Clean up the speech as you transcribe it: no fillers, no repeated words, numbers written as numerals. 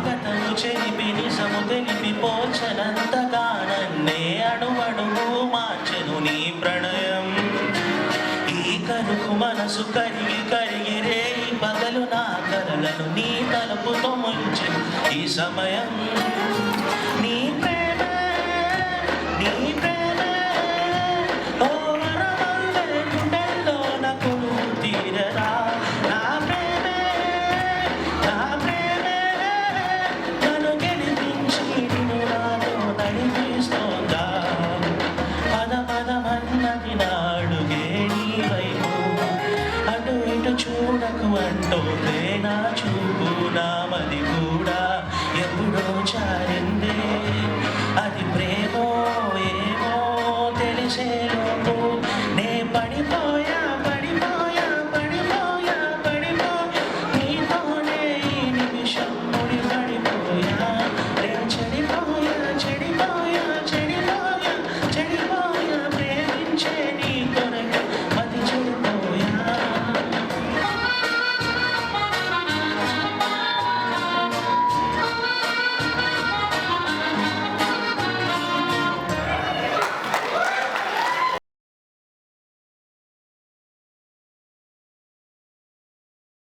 గతము చెరిపి నిజము తెలిపి పోల్చనంతగా నన్నే అణువణువు మార్చెను నీ ప్రణయం. ఈ కరుకు మనసు కరిగి కరిగి రేయి పగలు నా కలలను నీ తలుపుతో ముంచెను ఈ సమయం. నీ ప్రేమే నీ ప్రేమే ఓ వరమల్లె గుండెల్లో నాకు తీరరా. నా ప్రేమే నన్ను గెలిపించి నిన్ను నాతో నడిపిస్తోందా. పద పదమన్నది నాడుగే నీ వైపు, అటు ఇటు చూడకు అంటోందే నా చూపు. నా మది కూడా ఎప్పుడో